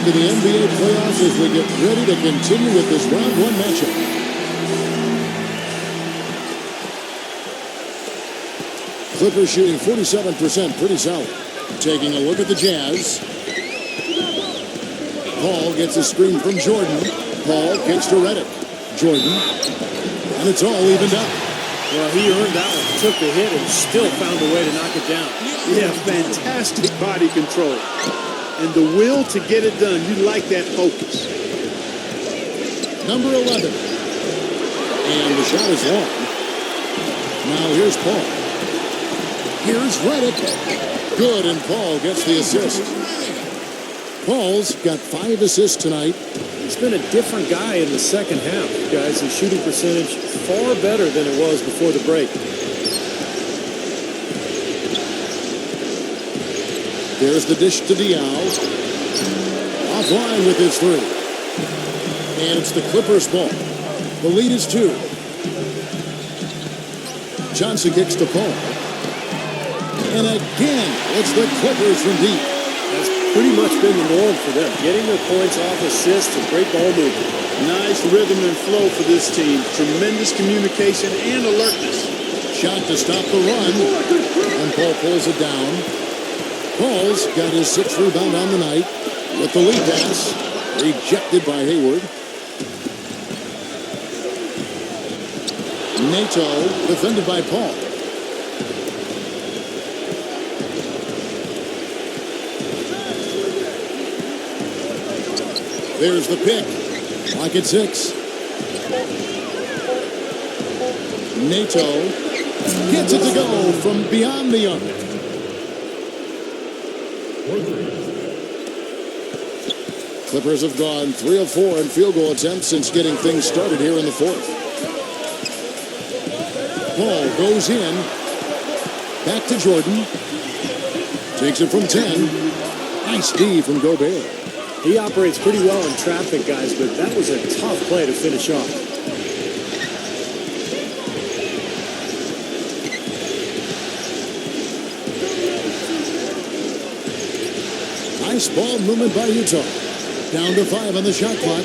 into the NBA playoffs as we get ready to continue with this round one matchup. Clippers shooting 47%, pretty solid. Taking a look at the Jazz. Paul gets a screen from Jordan. Paul kicks to Redick. Jordan. And it's all evened up. Well, he earned that one. Took the hit and still found a way to knock it down. Yeah, fantastic body control. And the will to get it done. You like that focus. Number 11. And the shot is long. Now here's Paul. Here's Redick. Good, and Paul gets the assist. Paul's got 5 assists tonight. He's been a different guy in the second half, guys. His shooting percentage far better than it was before the break. There's the dish to Diaw. Offline with his 3. And it's the Clippers ball. The lead is 2. Johnson kicks to Paul. And again, it's the Clippers from deep. That's pretty much been the norm for them. Getting their points off assists and great ball movement. Nice rhythm and flow for this team. Tremendous communication and alertness. Shot to stop the run. And Paul pulls it down. Paul's got his 6th rebound on the night with the lead pass. Rejected by Hayward. Nato defended by Paul. There's the pick. Clock at 6. Nato gets it to go from beyond the arc. Clippers have gone 3 of 4 in field goal attempts since getting things started here in the 4th. Paul goes in. Back to Jordan. Takes it from 10. Nice D from Gobert. He operates pretty well in traffic, guys, but that was a tough play to finish off. Nice ball movement by Utah. Down to 5 on the shot clock.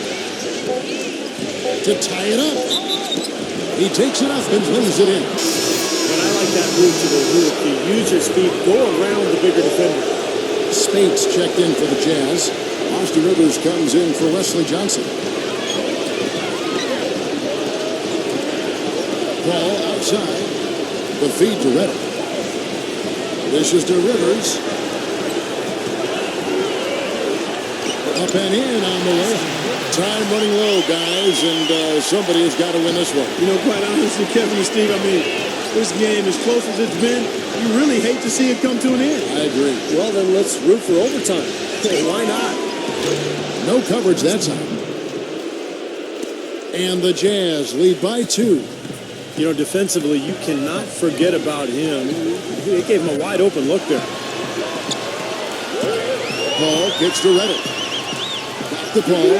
To tie it up. He takes it up and lays it in. But I like that move to the hoop. You use your speed, go around the bigger defender. Speights checked in for the Jazz. Austin Rivers comes in for Wesley Johnson. Paul outside. The feed to Redick. This is to Rivers. Up and in on the way. Time running low, guys, and somebody has got to win this one. You know, quite honestly, Kevin and Steve, I mean, this game, as close as it's been, you really hate to see it come to an end. I agree. Well, then let's root for overtime. Hey, why not? No coverage that time. And the Jazz lead by 2. You know, defensively, you cannot forget about him. They gave him a wide open look there. Paul kicks to Redick. Back to Paul.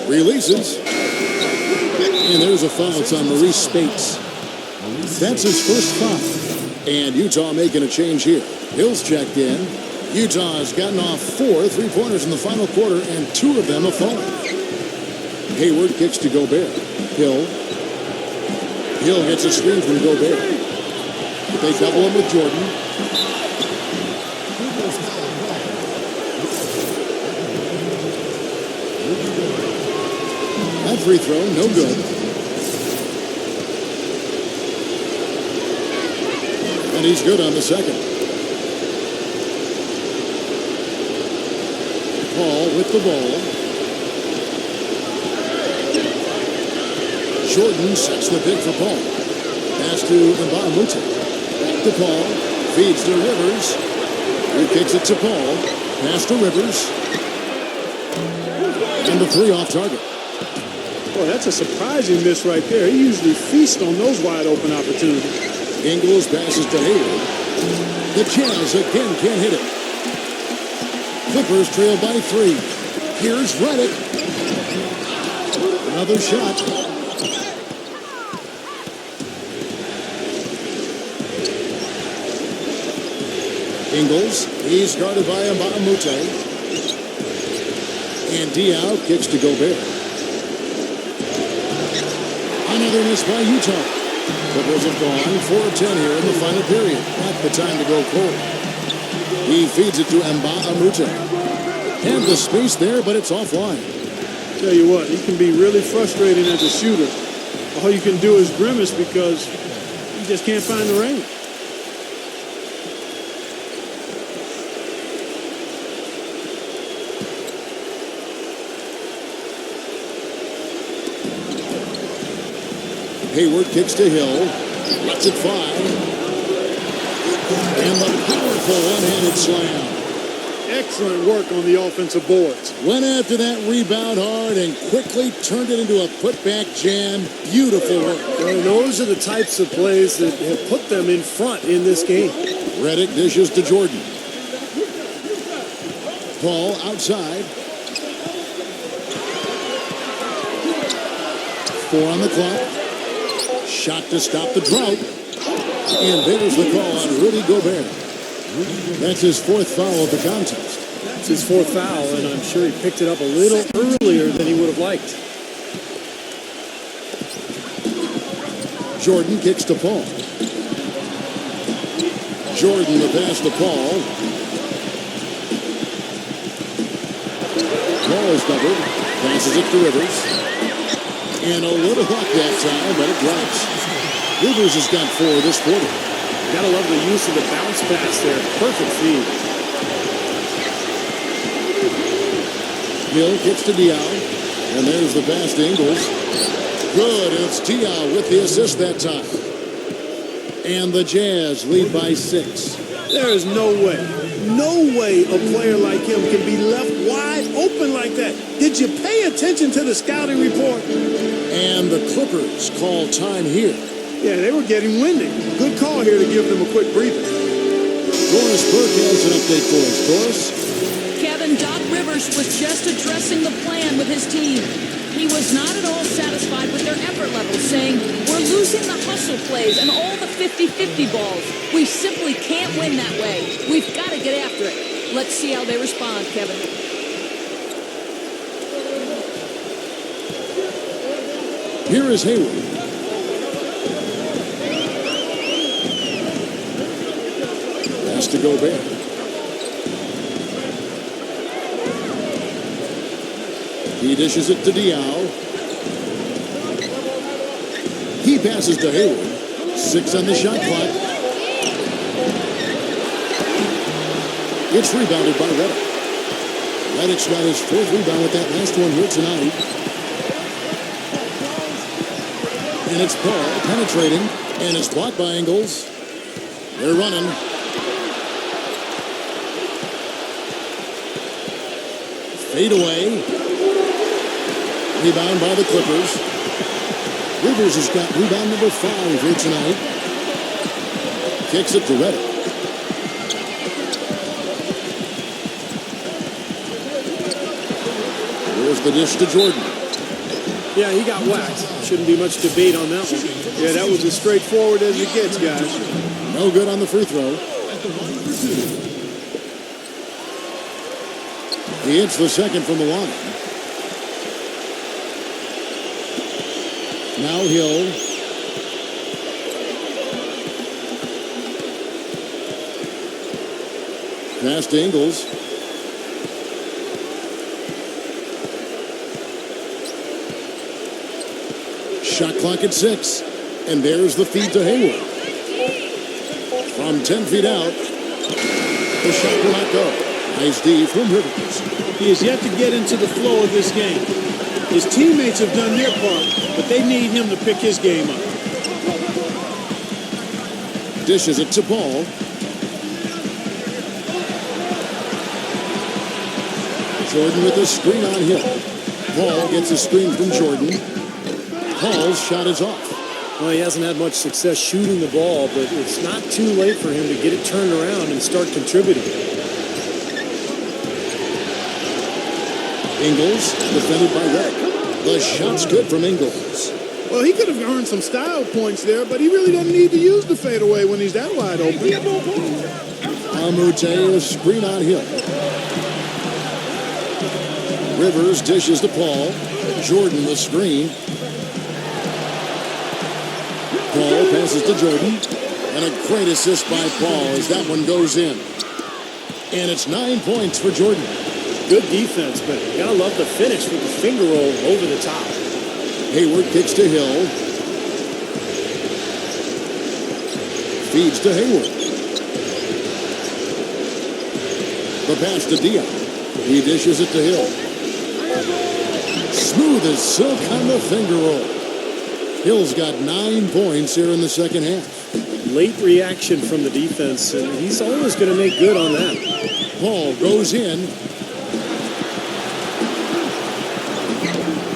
Releases. And there's a foul. It's on Maurice Speights. That's his first foul. And Utah making a change here. Hill's checked in. Utah has gotten off 4 3-pointers in the final quarter, and 2 of them have fallen. Hayward kicks to Gobert. Hill gets a screen from Gobert. They double him with Jordan. That free throw, no good. And he's good on the second. Paul with the ball. Jordan sets the pick for Paul. Pass to Mbah a Moute. Back to Paul. Feeds to Rivers. He kicks it to Paul. Pass to Rivers. And the 3 off target. Boy, that's a surprising miss right there. He usually feasts on those wide open opportunities. Ingles passes to Hayward. The Jazz again can't hit it. Clippers trail by 3. Here's Redick. Another shot. Ingles, he's guarded by Mbamute. And Diao kicks to Gobert. Another miss by Utah. Clippers have gone 4 of 10 here in the final period. Not the time to go cold. He feeds it to Mbamute. And the space there, but it's offline. Tell you what, he can be really frustrating as a shooter. All you can do is grimace because you just can't find the range. Hayward kicks to Hill. Lets it fly. And the powerful one-handed slam. Excellent work on the offensive boards. Went after that rebound hard and quickly turned it into a putback jam. Beautiful work. Well, those are the types of plays that have put them in front in this game. Redick dishes to Jordan. Paul outside. 4 on the clock. Shot to stop the drought. And there's the call on Rudy Gobert. That's his 4th foul of the contest. It's his 4th foul, and I'm sure he picked it up a little earlier than he would have liked. Jordan kicks to Paul. Jordan the pass to Paul. Paul is covered. Passes it to Rivers. And a little luck that time, but it drops. Rivers has got 4 this quarter. Gotta love the use of the bounce pass there. Perfect feed. Hill kicks to Diao. And there's the pass to Ingles. Good, it's Diao with the assist that time. And the Jazz lead by 6. There is no way a player like him can be left wide open like that. Did you pay attention to the scouting report? And the Clippers call time here. Yeah, they were getting winded. Good call here to give them a quick breather. Doris Burke has an update for us. Doris? Kevin, Doc Rivers was just addressing the plan with his team. He was not at all satisfied with their effort level, saying, we're losing the hustle plays and all the 50-50 balls. We simply can't win that way. We've got to get after it. Let's see how they respond, Kevin. Here is Hayward. Pass to Gobert. He dishes it to Diao. He passes to Hayward. 6 on the shot clock. It's rebounded by Redick. Redick's got his 4th rebound with that last one here tonight. And it's Paul penetrating. And it's blocked by Ingles. They're running. Fade away. Rebound by the Clippers. Rivers has got rebound number 5 here tonight. Kicks it to Redick. There's the dish to Jordan. Yeah, he got whacked. Shouldn't be much debate on that one. Yeah, that was as straightforward as it gets, guys. No good on the free throw. He hits the second from the line. Now Hill. Pass to Ingles. Shot clock at 6. And there's the feed to Hayward. From 10 feet out. The shot will not go. Nice D from Rivers. He has yet to get into the flow of this game. His teammates have done their part, but they need him to pick his game up. Dishes it to Paul. Jordan with a screen on Hill. Paul gets a screen from Jordan. Paul's shot is off. Well, he hasn't had much success shooting the ball, but it's not too late for him to get it turned around and start contributing. Ingles, defended by Redick. The shot's good from Ingles. Well, he could have earned some style points there, but he really doesn't need to use the fadeaway when he's that wide open. Bamute, a screen on Hill. Rivers dishes to Paul. Jordan the screen. Paul passes to Jordan. And a great assist by Paul as that one goes in. And it's 9 points for Jordan. Good defense, but you gotta love the finish with the finger roll over the top. Hayward kicks to Hill. Feeds to Hayward. The pass to Dion. He dishes it to Hill. Smooth as silk on the finger roll. Hill's got 9 points here in the second half. Late reaction from the defense, and he's always going to make good on that. Paul goes in.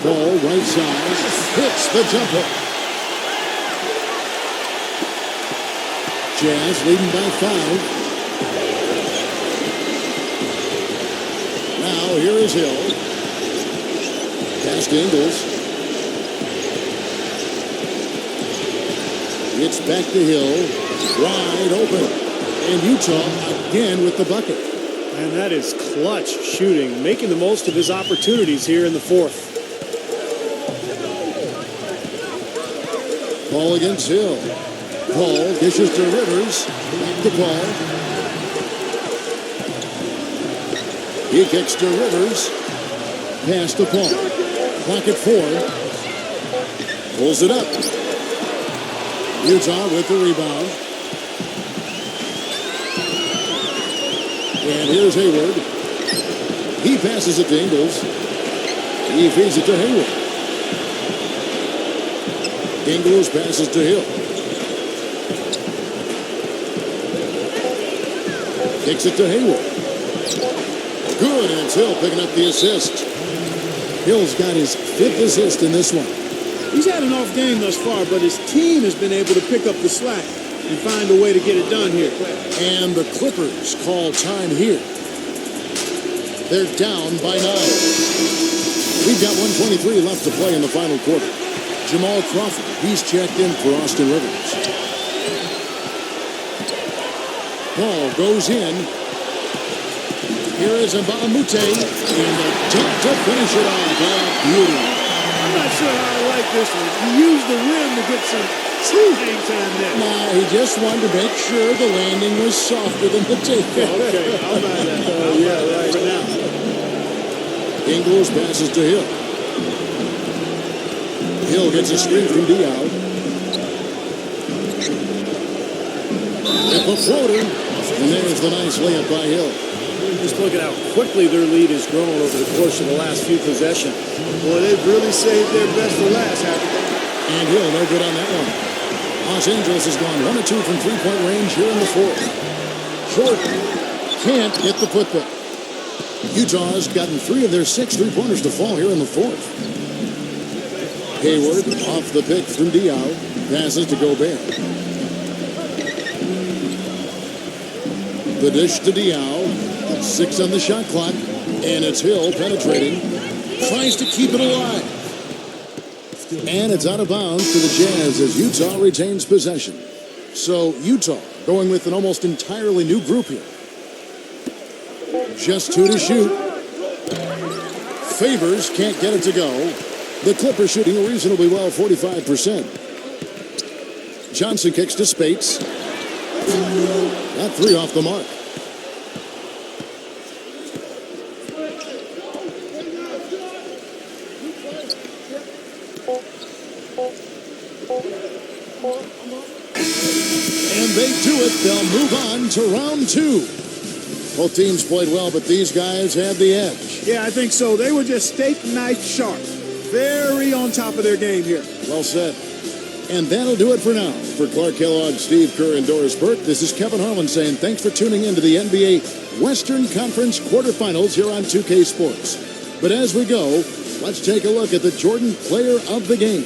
Paul right side. Hits the jumper. Jazz leading by 5. Now here is Hill. Pass to Ingles. It's back to Hill. Wide open. And Utah again with the bucket. And that is clutch shooting, making the most of his opportunities here in the fourth. Paul against Hill. Paul dishes to Rivers. Back to Paul. He kicks to Rivers. Pass to Paul. Clock at 4. Pulls it up. Utah with the rebound. And here's Hayward. He passes it to Ingles. He feeds it to Hayward. Ingles passes to Hill. Kicks it to Hayward. Good, and it's Hill picking up the assist. Hill's got his 5th assist in this one. He's had an off game thus far, but his team has been able to pick up the slack and find a way to get it done here. And the Clippers call time here. They're down by 9. We've got 1:23 left to play in the final quarter. Jamal Crawford, he's checked in for Austin Rivers. Paul goes in. Here is Mbamute, and the dunk to finish it off. Beauty. I'm not sure how I like this one. He used the rim to get some true hang time there. Nah, he just wanted to make sure the landing was softer than the takeoff. Okay, I'll buy that. Yeah, right. For now. Ingles passes to Hill. Hill gets a screen from Diaw. At the floater. And there's the nice layup by Hill. Just look at how quickly their lead has grown over the course of the last few possessions. Boy, they've really saved their best for last, haven't they? And Hill no good on that one. Los Angeles has gone 1 of 2 from three-point range here in the fourth. Jordan can't get the putback. Utah has gotten 3 of their 6 three-pointers to fall here in the fourth. Hayward off the pick from Diaw. Passes to Gobert. The dish to Diaw. 6 on the shot clock. And it's Hill penetrating. Tries to keep it alive. And it's out of bounds to the Jazz as Utah retains possession. So Utah going with an almost entirely new group here. Just 2 to shoot. Favors can't get it to go. The Clippers shooting reasonably well, 45%. Johnson kicks to Spates. That 3 off the mark. And they do it. They'll move on to round 2. Both teams played well, but these guys had the edge. Yeah, I think so. They were just steak knife sharp. Very on top of their game here. Well said. And that'll do it for now. For Clark Kellogg, Steve Kerr, and Doris Burke, this is Kevin Harlan saying thanks for tuning in to the NBA Western Conference quarterfinals here on 2K Sports. But as we go, let's take a look at the Jordan Player of the Game.